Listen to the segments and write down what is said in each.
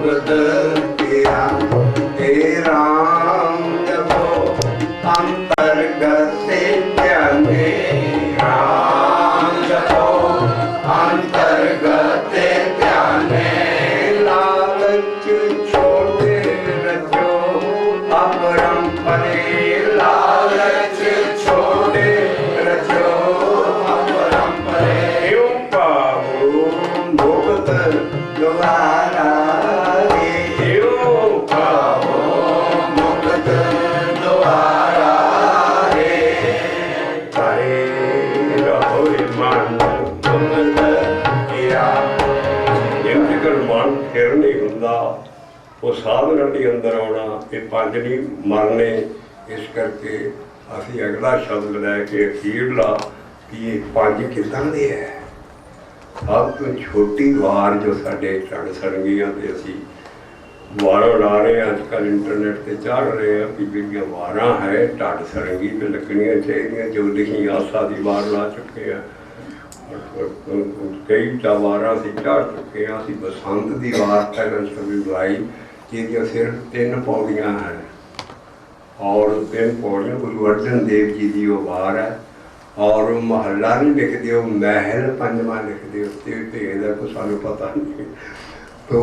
मुक्त किया। हे राम जपो अंतर्गत ध्याने, राम जपो अंतर्गत ध्याने। लालच छोड़े रजो अपरंपरे, लालच छोड़े रजो अपरंपरे। यूं पाओ मुक्त द्वारा रे, यूं पाओ मुक्त द्वारा रे। करे रहो मन मुक्त किया। जिकर मन फिर नहीं हुंदा वो साधना नहीं अंदर आना, ये पंज नहीं मरने। इस करके असी अगला शब्द लैके अखीरला कि ये पंज किदां दे है। सब तो छोटी वार जो साडे चढ़ सरंगियां ते असी वारां ला रहे हैं, अजकल इंटरनेट ते चढ़ रहे हैं कि जिहड़ियां वारां है ढड सरंगी ते लगनियां चाहिए। जो लिखी आसा दी वार ला चुके हैं, कई वारां असी चढ़ चुके हैं। असी बसंत दी वार पहले छवि लाई जिहदियां सिर्फ 3 पौड़ियां हैं, और 3 पौड़ियां गुरु अर्जन देव जी की वो वार है। और महला नहीं लिखते, वो महल पंजवा लिखते, उससे भेद है कुछ सानू पता नहीं। तो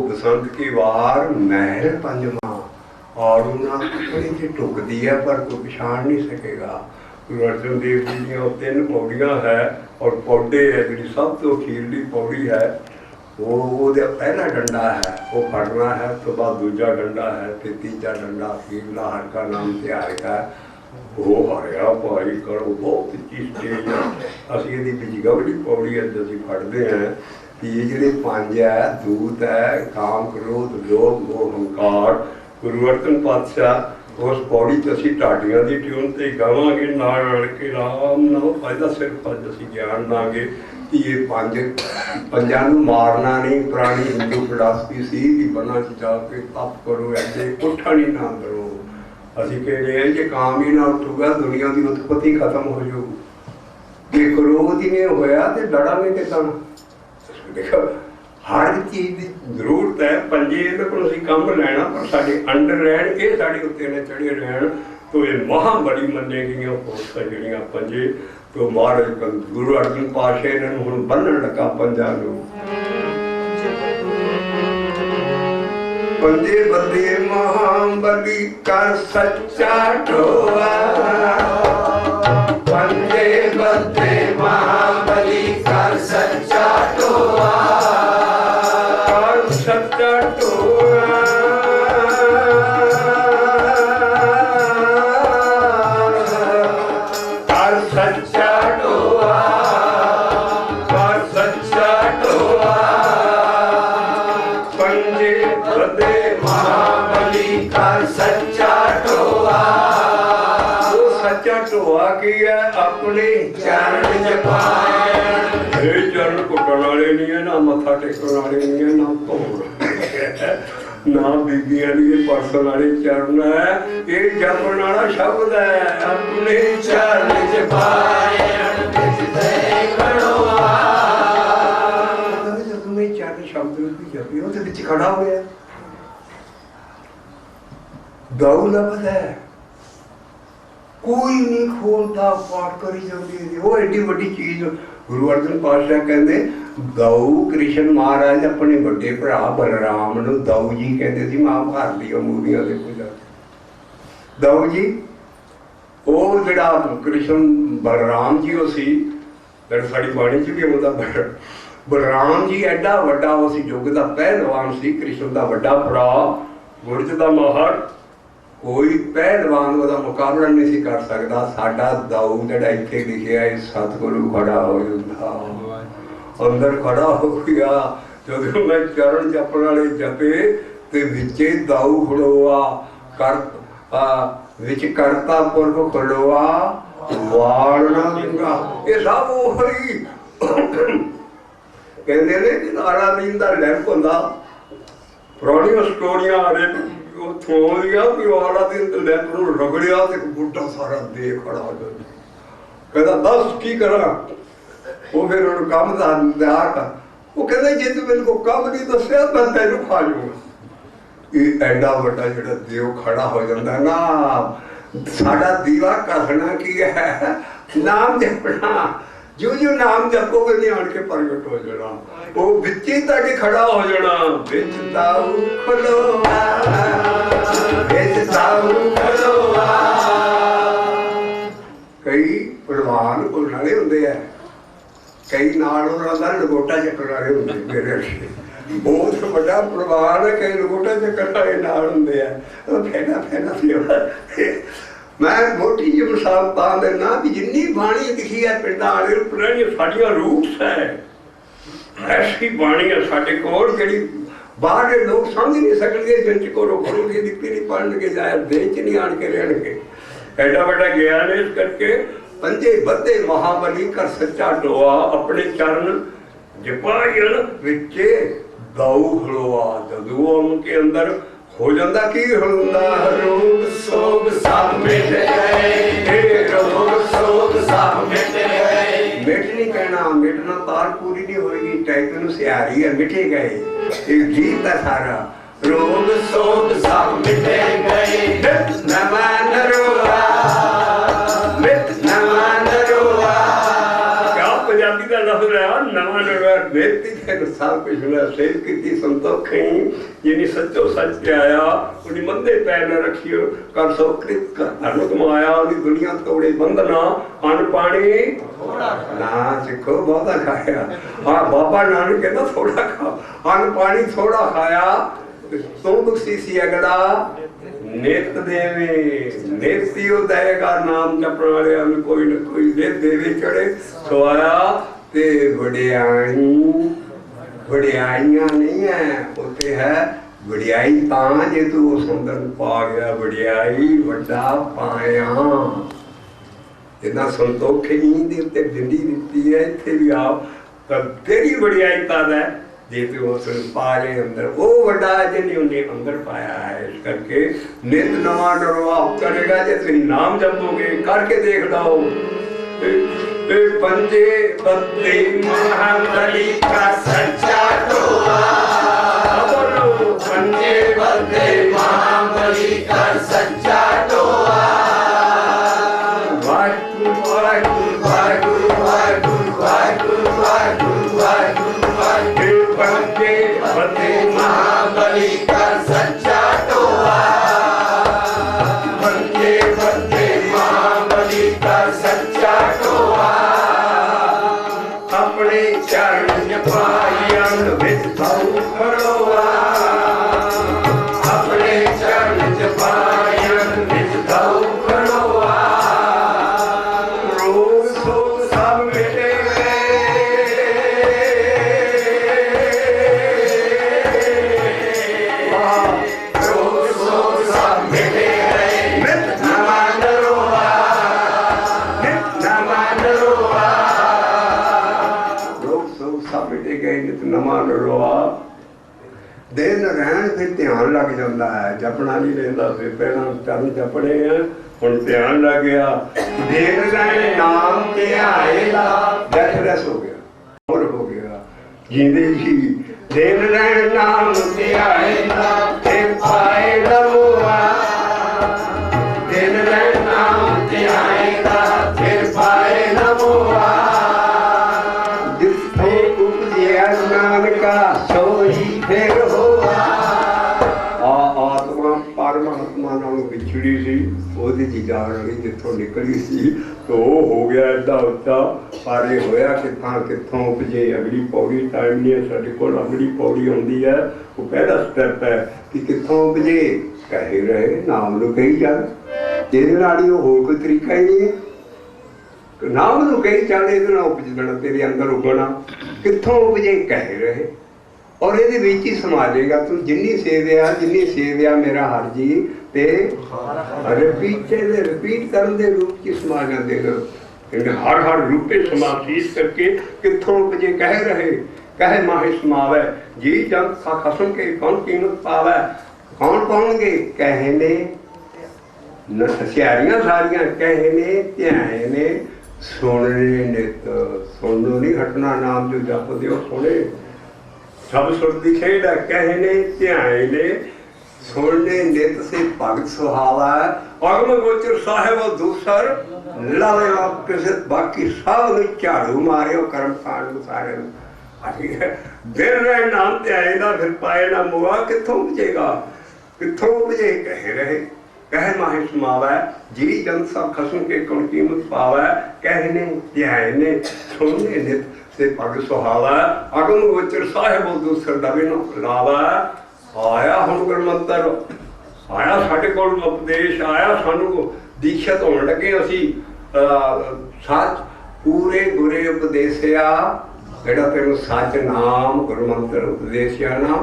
बसंत की वार महल पंजवा, और उन्हें थोड़ी जी टुकती है पर कोई पछाण नहीं सकेगा। गुरु अर्जन देव जी दी 3 पौड़ियां है, और पौधे है जी सब तो अखीरली पौड़ी है वो पहला डंडा है वो फड़ना है, तो बाद दूजा डंडा है, फिर तीजा डंडा अखीरला हर का नाम त्यार का वो हरिया भाई करो। बहुत अच्छी स्टेज है। असी ये बिजगवड़ी पौड़ी असी फड़ते हैं कि ये जो 5 है, दूत है, काम क्रोध लोभ मोह अहंकार। गुरु अर्जन पातशाह उस पौड़ी च असी ढाडियां की ट्यून से गावांगे नाल रल के राम नाम फायदा सिर्फ अज असी ज्ञान लांगे कि ये 5 मारना नहीं। पुरानी हिंदू फिलासफी सी कि बना च जाके तप करो, ऐसे उठा नहीं ना करो। असी कह रहे हैं कि काम ही ना उठूगा दुनिया की उत्पत्ति खत्म हो जाऊगी। ये क्रोध ही नहीं होया तो लड़ांगे कितना। देखो हर चीज़ की जरूरत है। पंजे इहदे कोल असीं कम लैना पर साडे अंडर रहन, ये साडे उत्ते ने चढ़े रहन। तो ये महा बड़ी मन्ने गईयां फोर्सां जिहड़ियां पंजे। तो महाराज गुरु अर्जन पातशाह इन्हां हुण बन्नण लगा पंजां नूं। पंजे बंदे महाबली कर सच्चा टोआ, पंजे बंदे महाबली कर सच्चा टोआ, कर सच्चा टोआ, कर सच्चा टोआ, कर सच्चा टोआ। पंजे बंदे महाबली कर सच्चा टोआ। वो सच्चा टोआ की है अपने चरण जपाए। ये चरण कुटन वाले नहीं है, ना मत्था टेकन वाले नहीं है, ना धोण ना बीबियां दी परसन वाले चरण है। ये जपन वाला शब्द है अपने चरण जपाए। चरण शब्द जपी वो खड़ा हो गया। गऊ लफ्ज है, कोई नहीं खोलता, पाठ करी जाती। वो एडी बड़ी चीज गुरु अर्जन पातशाह कहते गऊ कृष्ण महाराज अपने बड़े भरा बलराम नूं दऊ जी कहते सी। महाभारत दी मूवियां देखो जाके दऊ जी वो जिहड़ा कृष्ण बलराम जी वो सी, साड़ी बाणी च भी आउंदा बलराम जी एडा वड्डा वो सी, युग दा पहलवान सी। कृष्ण दा वड्डा भरा गुरज दा माहर, कोई पहलवान उसका मुकाबला नहीं सी कर सकता। साडा दाऊ जिहड़ा इत्थे लिखिया है सतगुरु खड़ा हो जाता, अंदर खड़ा हो गया। जदों मैं चरण जपण वाले जपे ते विचे दाऊ खड़ोआ, कर विच करता पुरख खड़ोआ, वाल ना दूंगा। ये सब वही कहते ने कि नारा नींद का लैंप होंदा। पुरानियां स्टोरियां आ रही वाला दिन लैंप नूं रगड़िया तो एक बुढ़ा सारा दे खड़ा हो जाता। कहता दस की करा। वो फिर काम वो कहता जे तू मेरे को कम नहीं दसिया मैं तेन खा लूंगा। ये एडा वड्डा जिहड़ा देव खड़ा हो जाता ना, साडा दीवा कसना की है, नाम जपना। जो जो नाम जपोगे नहीं आन के प्रगट हो जाना, वो बिच्चे ताके खड़ा हो जाना। बिच ताऊ खलोआ, बिच ताऊ खलोआ। कई प्रवान बोलने वाले होंगे है, कई नाल उन्होंने लंगोटा चक्कर वाले होंगे। मेरे बहुत बड़ा प्रवान है, कई लंगोटा चक्कर वाले नाल होंगे है। फैला फैला सेवा मैं मोटी जी मिसाल पा देना भी जिन्नी बाणी लिखी है पिंडां वाले पुरानी साडियां रूट्स है, ऐसी बाणी है साडे कोल जिहड़ी बाहर के लोग समझ नहीं सकते। जिन च कोरो पढ़ोगे लिखी नहीं पढ़नगे, जाए बेच नहीं आन के रहणगे। एडा बड़ा ज्ञान है, इस करके पंजे बद्धे महाबली कर सच्चा टोआ, अपने चरण जपायन विचे दाऊ खलोआ। जदू उनके अंदर हो जाता की होंदा, रोग सोग सब मिट गए, रोग सोग सब मिट गए। मिट नहीं कहना, मिटना तार पूरी नहीं होगी, टाइटल सियारी है, मिटे गए। एक गीत है सारा, रोग सोग सब मिट गए, नवा नरोआ, मिट नवा नरोआ। क्या पंजाबी का लफ्ज रहा, नवा नरोआ। बेटी के सब कुछ मिला, सेव की संतोखी जिन्हें सच्चो सच के आया, उन्हें मंदे पैर न रखियो, कर सो कृत कर कमाया। उन्हें दुनिया तोड़े बंधना, अन्न पानी ना सिखो बहुता खाया। हाँ बाबा नानक कहता थोड़ा खाओ, अन्न पानी थोड़ा खाया, तुम दुखी सी अगला नेत देवे। नेती देगा नाम जपने वाले कोई न कोई नेत देवे चढ़े। सोया ते वडियाइयां नहीं है, उत्ते है वडियाई तां जे तू सुंदर पा गया, वडियाई वड्डा पाया। जिन्ना संतोखे दे उत्ते जिंदी दिती है, इत्थे भी आप तब तेरी वडियाई तद है जे तू उस पाए अंदर, वो वड्डा जिन्हें उन्हें अंदर पाया है। इस करके नित नवा नरवा करेगा जे तुम नाम जपोगे, करके देख लो। पंजे बद्धे महाबली का सच्चा टोआ, पंजे बद्धे महाबली का सच्चा टोआ। वाहिगुरु वाहिगुरु वाहिगुरु वाहिगुरु वाहिगुरु वाहिगुरु वाहिगुरु वाहिगुरु। पंजे बद्धे महाबली का सच्चा टोआ, पंजे बद्धे महाबली का सच्चा टोआ। अपने चरण जपायन विच दाऊ खलोआ, अपने चरण जपायन विच दाऊ खलोआ। रोग सोग सब मिट गए, रोग सोग सब मिट गए, नित नवा नरोआ, नित नवा नरोआ। सब मिटे गए, नित नवा नरोआ। दिन रहन फिर ध्यान लग जाता है, जपना नहीं लेता। फिर पहला चरण जपने हैं, हुण ध्यान लग गया। दिन रहन नाम ध्याएगा, डेथ रस हो गया और हो गया जींदे जी। दिन रहन नाम ध्याएगा, फिर पाए नमोआ। दिन रहन नाम ध्याएगा, फिर पाए नमोआ। नानका सोई फिर हुआ। आत्मा परमात्मा नालों विछड़ी सी, ओदी जी जान रही जिथों निकली सी, तो हो गया एडा उच्चा। पर ये होया किथों उपजे। अगली पौड़ी टाइम नहीं है साडे कोल, अगली पौड़ी आउंदी है, वो पहला स्टेप है कि किथों उपजे। कहे रहे नाम नूं कही जा, तेरे नाल ही होर कोई तरीका ही नहीं है। नाम नूं कही चल, इहदे नाल उपजना, तेरे अंदर उगना। कित्थों उपजे कह रहे, और ये विच ही समा जाएगा तू। जिन्नी सेविया मेरा हर जी, ते रिपीट करन दे रूप च समा जाते। हर हर रूपे समाशीष करके कित्थों उपजे कह रहे। कहे माहे समावे जी जब खसम के कौन कीमत पावे। कौन पाउणगे कहने सियारियां सारियां, कहने ध्याने सुनने नित। सुनो नहीं हटना, नाम जो जप दियो सुने। सब सुर दी खेड़ कहने ध्याने सुनने नित से भगत सुहावा अगम गोचर साहेब दूसर लाले किसे बाकी सब ने झाड़ू मारे कर्म कांड सारे दिन रहे नाम ध्याए ना फिर पाए ना मुआ कितों उपजेगा कितों उपजे कह रहे कह माहे समावै जी जन सब खसम के कौन कीमत पावै कहने ध्याने सुनने नित से पग सुहावा अगम गोचर साहेब दूसर दबे न लावा आया हम गुरमंतर आया साढ़े को उपदेश आया सानू दीक्षित होने लगे असी सच पूरे गुरे उपदेशिया जेड़ा तेन सच नाम गुरमंत्र उपदेशिया ना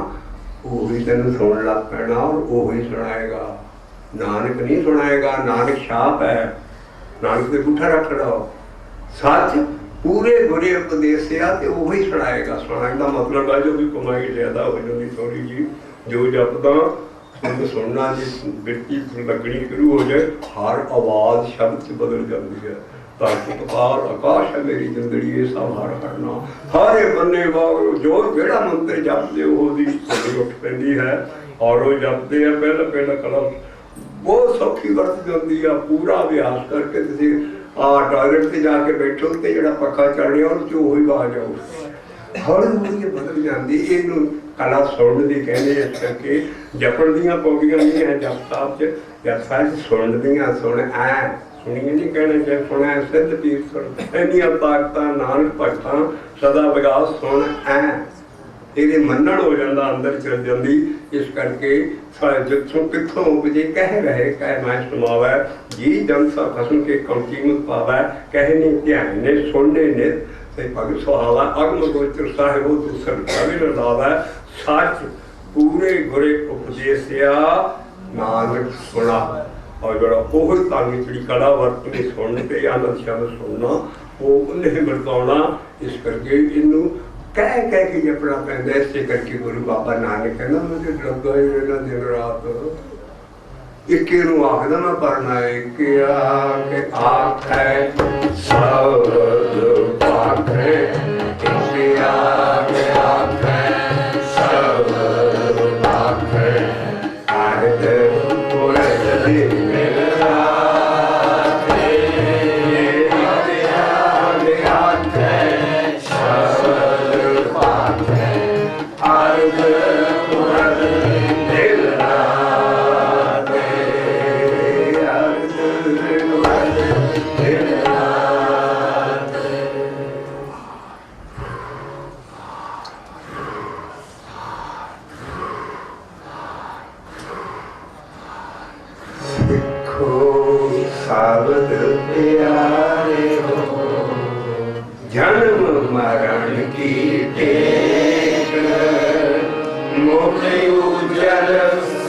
वो भी तेन सुन लग पैना और वो ही सुनाएगा नानक नहीं सुनाएगा नानक छाप है नानक के पुठा रख लो सच पूरे गुरे उपदेशिया तो वो ही सुनाएगा सुनाने का मतलब है जो भी कमाई ज्यादा हो जाती थोड़ी जी जो जपदा सुनना जी बिरती लगनी शुरू हो जाए हर आवाज शब्द च बदल जाती है ताकि पार आकाश है मेरी जिंदगी ये सब हर करना सारे बन्ने जो जेड़ा मंत्र जपते वो उठ पैंदी है और वो जपते हैं पहला पहला कलम बहुत सौखी वरत जाती है पूरा अभ्यास करके तुम टॉयलेट से जाके बैठो तो जो पक्का चढ़ रहा और चो ही आ जाओ हौली हौली बदल जाती इनू कला सुन दी कहने इस करके जपन दियाँ पौड़ियां नहीं है जप साहब जप साहब सुन दियाँ सुन ऐ सुनिए नहीं कहना चाहिए सुना सिद्ध पीर सुन इनिया ताकत नानक भगत सदा विकास सुन ऐ ये मनण हो जाता अंदर चल जाती इस करके जितों कितों उपजे कह रहे कह मैं सुनावै जी जन सा खसम के कम कीमत पावै कहने ध्यान ने सुनने नित से भग सुहावा अगम गोचर साहिब दूसर कवि लावै सच पूरे गुरे उपदेशिया नानक सुना और जो ओही तानी जी कला वरतनी सुनते आनंद शब्द सुनना वो उन्हें बरताना इस करके इनू कह कह के जपना पैंदा इसे करके गुरु बाबा नानक कहना मुझे लगा ही दिन रात एक आखदा मैं पढ़ना एक आखे सब आखे एक आखे सब आखे आद पुरत दिन जन्म मरण की टेक मोक्ष उज्जल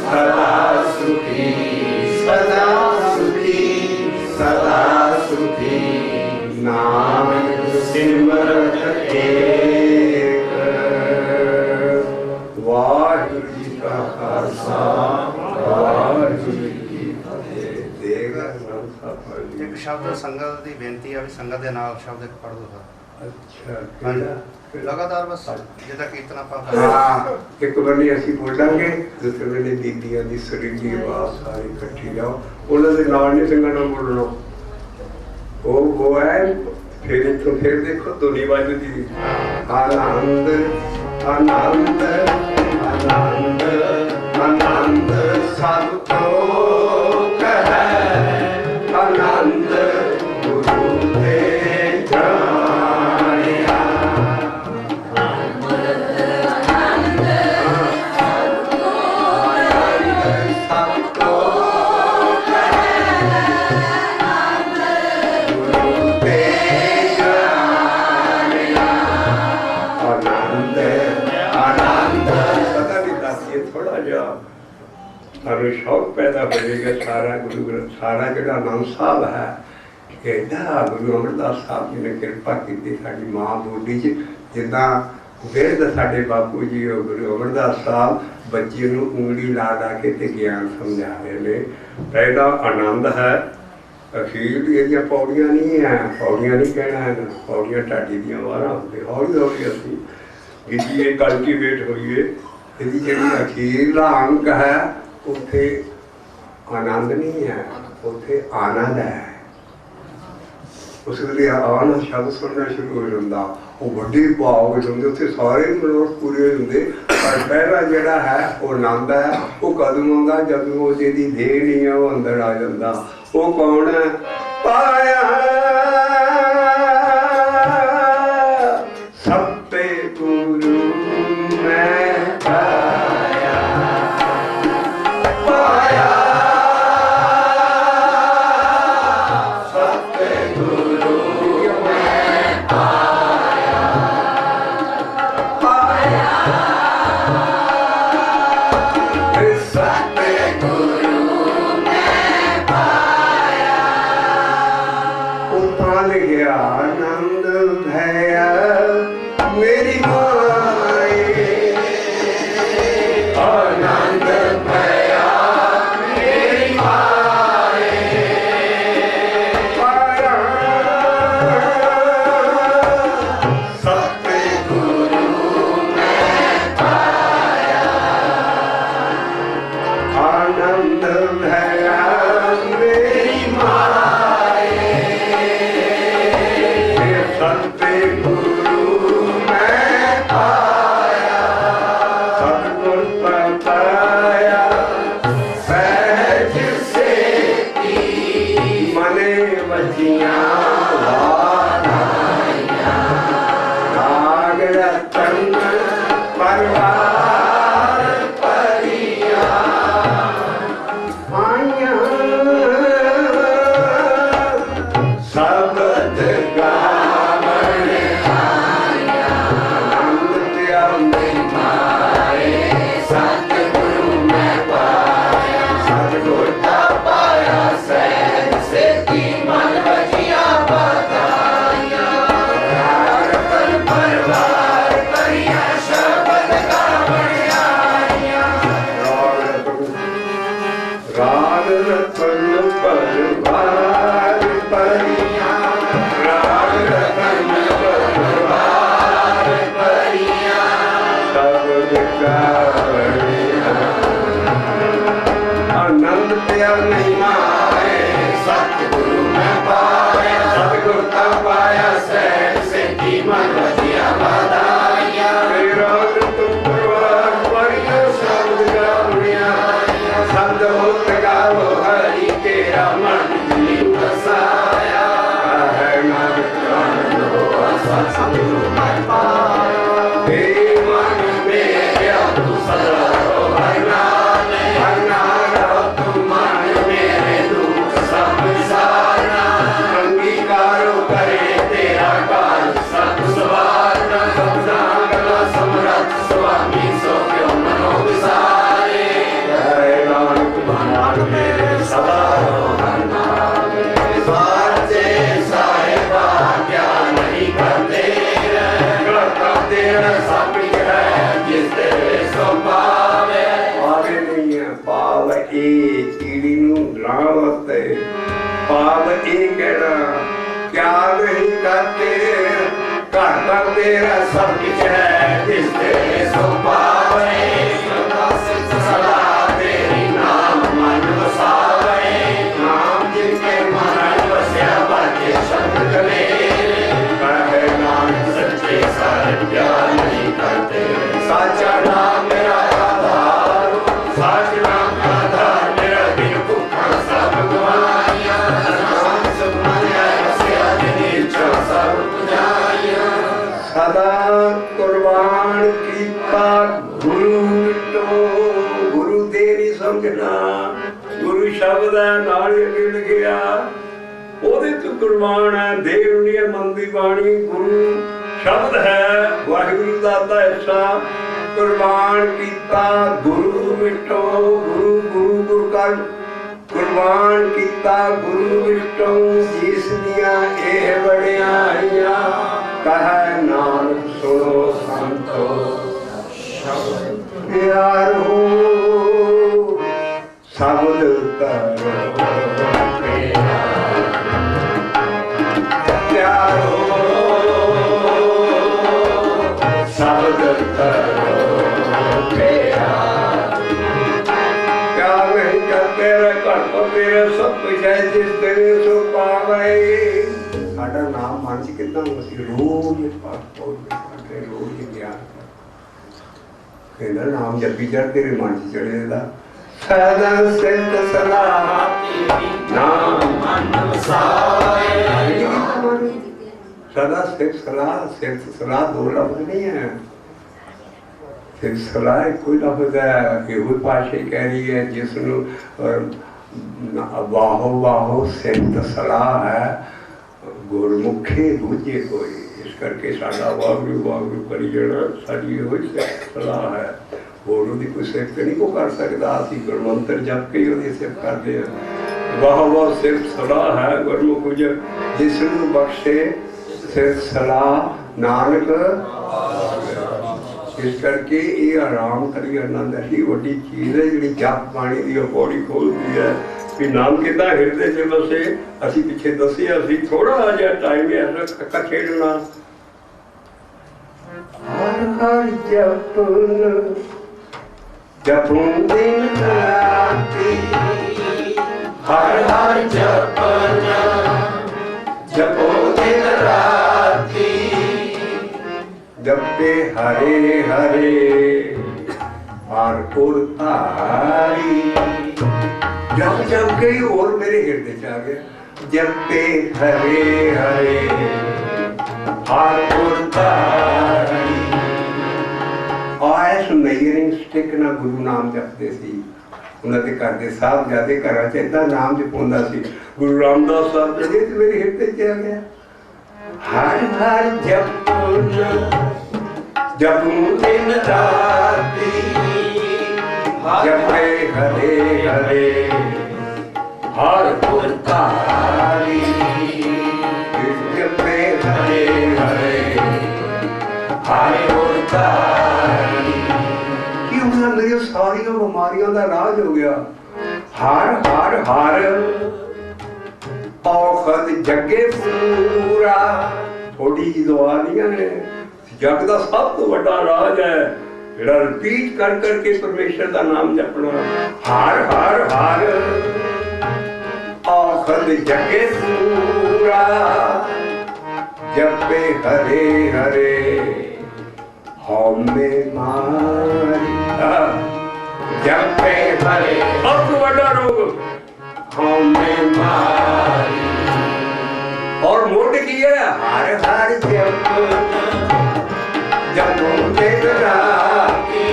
सदा सुखी सदा सुखी सदा सुखी नानक सिमरत एक वाहिगुरू जी का खालसा वाहिगुरू जी फतेह देगा एक शब्द संगत की बेनती है संगत के नाल शब्द पढ़ दो अच्छा लगातार बस जिदा कीर्तन आप हाँ एक बने असी बोलांगे दूसरे बने बीबियां दी सुरीली आवाज सारी इकट्ठी जाओ उन्होंने नाल नहीं संगत ना बोलना वो है फिर इथों फिर देखो धुनी बजदी आनंद आनंद आनंद आनंद सब तो कहे आनंद गुरु दे शौक पैदा हो जाएगा सारा गुरु ग्रंथ सारा जो आनंद साहब है एडा गुरु अमरदास साहब जी ने कृपा की साड़ी माँ बोली च जिदा बिरद साढ़े बापू जी गुरु अमरदास साहब बच्चे को उंगली ला ला के ज्ञान समझा रहे हैं पहला आनंद है अखीर ये पौड़ियां नहीं है पौड़ियां नहीं कहना है पौड़ियां ढाडी दियां वारा होंगे हौली हौली असी ये कल्टीवेट हुई है। यदि जी अखीरला अंक है उत्थे आनंद नहीं है, उत्थे आनंद है। उस वे आनंद शब्द सुनना शुरू हो जाता, वो वड्डे भाव होंगे, उत्थे सारे मनोरथ पूरे होंगे। पर पहला जोड़ा है वो आनंद है, वो कदम आता जब वो जी देह नहीं है वो अंदर आ जाता। वो कौन है? पाया सत्ते गुरु मैं पाया, पाया सत्ते गुरु मैं पाया, पाया सत्ते गुरु मैं पाया। उताल गया आनंद भया मेरी माए, आनंद भया मेरी माए, पाया सत्य गुरु मैं पाया, आनंद भया मेरी माए, सत्य गुरु मैं पाया, सतगुर पाया सहज से मने बजिया वाधाइया, राग रतन परवार परिया आइया, शब्द गावन आइया, आनंद दिया मेरी माए, सतगुरु मैं पाया, सतगुर का पाया सहज से मन बजिया बताइया, राग रतन परवार परिया शब्द गावन आइया, राग रतन परवार परिया, राग रतन परवार परिया शब्द गावन आनंद प्यार नहीं माए, सतगुरु मैं पाया, सतगुरु का पाया सहज से मन बजिया बधाइया, राग रतन परवार परिया शब्द गावन आइया, शब्द होत गावो हरि तेरा मन दिली बसाया, है नानक आनंद हो सतगुरु मैं पाया, हे मन मेरा तू सदा रहो हर नाम, हर नाम रहो तू मन मेरे दुख सब विसारना, अंगीकारो करे तेरा काज सब सवारना, समझागला समरथ स्वामी सो क्यों मनो विसारे, जय नानक भगवान मेरे सदा रहो हर नाम, साचे साहिबा क्या नहीं करते करता तेरा सब कुछ है जिस तेरे सो पावे, पावे नहीं है पाव ए कीड़ी नू लावते, पाव ए कहना क्या नहीं करते करता तेरा सब कुछ है जिस तेरे सो पावे, सदा से सदा तेरी नाम मन बसावे, नाम जिनके मन बसया बाके शब्द गले, कहे नानक सच्चे सारे प्यार नहीं करते, साचा नाम मेरा आधार, साच नाम का आधार मेरा दिन भूखा सब गवाइया, नाम सब माया बसया दिन इच्छा सब पुजाइया, सदा कुर्बान कीता गुरु मिलो, गुरु दे नहीं समझना, गुरु शब्द है नाल मिल गया, ਉਹਦੇ ਤੋਂ ਕੁਰਬਾਨ ਹੈ ਦੇਵ ਨਹੀਂ ਮਨ ਦੀ ਬਾਣੀ, ਗੁਰੂ ਸ਼ਬਦ ਹੈ ਵਾਹਿਗੁਰੂ ਦਾ ਐਸਾ ਕੁਰਬਾਨ ਕੀਤਾ ਗੁਰੂ ਮਿਟੋ, ਗੁਰੂ ਗੁਰੂ ਗੁਰ ਕਰ ਕੁਰਬਾਨ ਕੀਤਾ ਗੁਰੂ ਮਿਟੋ, ਜਿਸ ਦੀਆਂ ਇਹ ਵਡਿਆਈਆਂ ਕਹੈ ਨਾਨਕ ਸੁਣੋ ਸੰਤੋ ਸ਼ਬਦ ਪਿਆਰੋ, ਸ਼ਬਦ ਕਰੋ प्यारो शब्द घर पर तेरे सब कुछ है जिस तेरे सो पावे। साडा नाम मन च कितना ਅਸੀਂ रोज पाठ पढ़ते रोज ज्ञान कहना नाम जपी चढ़ तेरे मन च चढ़ेगा। सदा सिद्ध सलाह नाम मन वसाए। सदा सिद्ध सलाह दो लफ्ज नहीं है। सिद्ध सलाह कोई लफ्ज है कि वो पाशे कह रही है जिसनु वाहो वाहो सिद्ध सलाह है गुरमुखे दूजे कोई। इस करके साडा वागू करी जाना साडी होई सलाह है। होर उहदी कोई सिफत नहीं को कर सकदा। असीं गुरमंत्र जप के उहदी सिफत करदे हां। वाह वाह सिर्फ सलाह है गुरमुख जिसनु बख्शे सिर्फ सलाह नानक। इस करके ये आराम करी आनंद ऐसी वड्डी चीज़ है जी जप पानी की पौड़ी खोलती है कि नाम कितना हिरदे च बसे। असी पिछे दसे असी थोड़ा जिहा टाइम ऐसा कछेड़ना हर हर जपन जपूं दिन राती। हर हर जपन जपूं दिन राती। जपते हरे हरे और तारी। जब जब गई और मेरे हृदय च आ गया। जपते हरे हरे और तारी। आयस मेजरिंग स्टिक ना गुरु नाम जपते सी। उन्होंने घर के साहब जाते घर च इदा नाम जपाउंदा सी। गुरु रामदास साहब जी तो मेरे हृदय च आ गया। हर हर जपूं जपूं दिन राती। जपे हरे हरे हर पुरतारी। जपे हरे हरे हर पुरतारी। कि उन्हें मेरी सारी बीमारियों का इलाज हो गया। हर हर हर औखद जगे पूरा। थोड़ी जी दवा नहीं है। जग का सब तो बड़ा राज है जेड़ा रिपीट कर करके परमेश्वर का नाम जपना। हर हर हर औखद जगे पूरा। जपे हरे हरे हौमे मारिया। जपे हरे सब बड़ा रोग हौमे मारी। और मुड की है हर हर जपूं दिन राती।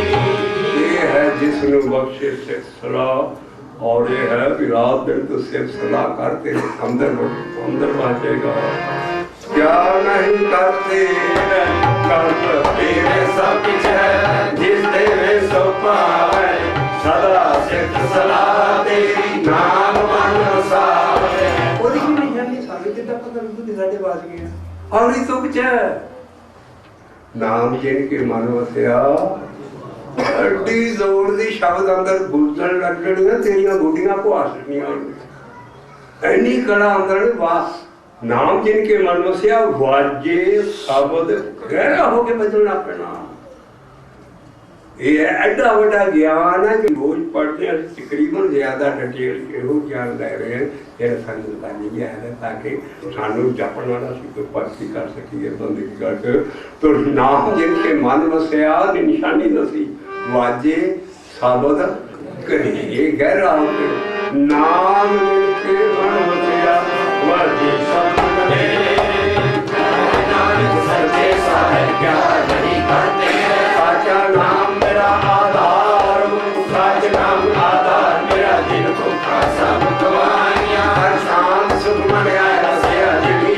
ये है जिसनु बख्शे सिर्फ सलाह। और ये है कि रात दिन तो सिर्फ सलाह करते अंदर पहुंचेगा। क्या नहीं करते कर्म तेरे सब कुछ है जिस तेरे सो पावे। सदा सिर्फ सलाह तेरी नाम मन वसावे। ओदी की नहीं जानी सारे कितना पता लगू ते साडे बाज गया। और ही तो कुछ है नाम जिनके मन वसिया। अड्डी जोर दी शब्द अंदर गुजर लगणियां तेरियां गुडियां घुआसणियां। एनी कड़ा अंदर वास नाम जिनके मन वसिया वाजे शब्द गहरा होके बजना पैना। ये एडा बड़ा ज्ञान है कि रोज पढ़ते हैं। तकरीबन ज्यादा डिटेल ਇਹੋ ज्ञान ले रहे हैं फिर सानू बतानी है ताकि सानू जपन वाला सी कोई भक्ति कर सकिए बंदगी करके। तो नाम जिनके मन वसिया दी निशानी दसी वाजे शब्द करी। ये गहरा होके नाम जिनके मन वसिया वाजे शब्द करी। नानक सच्चे साहिब क्या नहीं करते साचा नाम मेरा आधार। साच नाम आधार मेरा दिन को सब गवाइयां। हर शाम सुख मन आया से अजली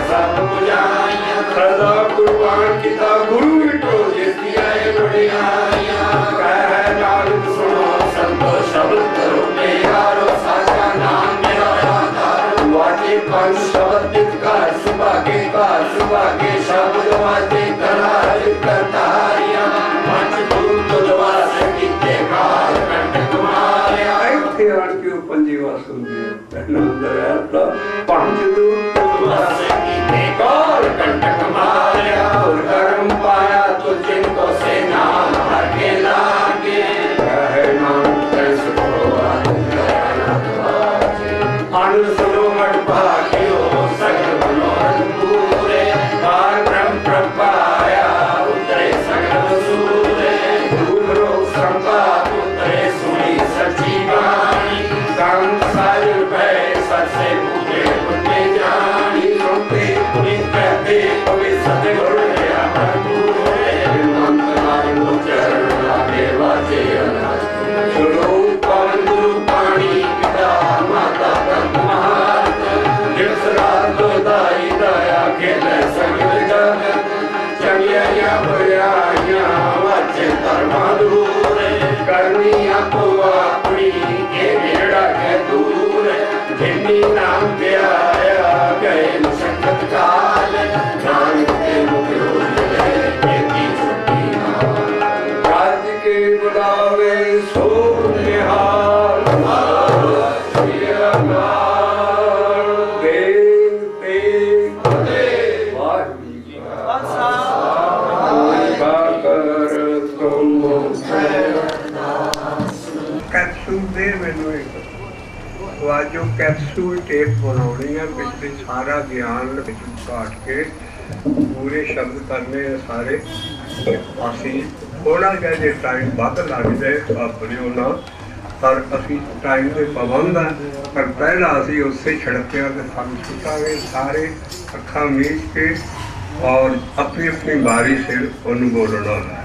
सब बुझाइयां। सदा कुर्बान किता गुरु मिटो जिसकी आए बढ़ियाइयां। कह नानक सुनो संतो शब्द करो प्यारो। साचा नाम मेरा आधार। वाजे पंच शब्द का सुबह के शब्द वाजे कला करतारियां। मंच दूत दवा सकीते काल कंटक मारिया। ऐथे आण के पंजेवा सुनदे अंदर आता पंच दूत दवा सकीते काल कंटक मारिया। और कर्म पाया तो जिनको से नाम हर के लागे। कहे नाम कैसे कैप्सूल दे मैनू एक तो आज जो कैप्सूल टेप बनानी है पिछले सारा ज्ञान काट के पूरे शब्द करने सारे असी थोड़ा जिहा जे टाइम वध लग जाए अपने ना पर असी टाइम के पाबंद है पर पहला असी उससे छिड़किया के फल सुटावे सारे अखा मीच के और अपनी अपनी बारी से उन्होंने बोलना है।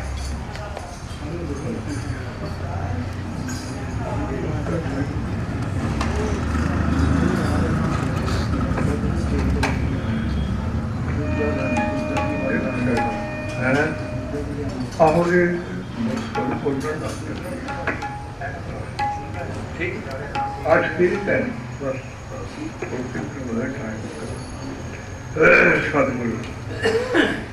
ठीक आज फिर है बस सदगुरु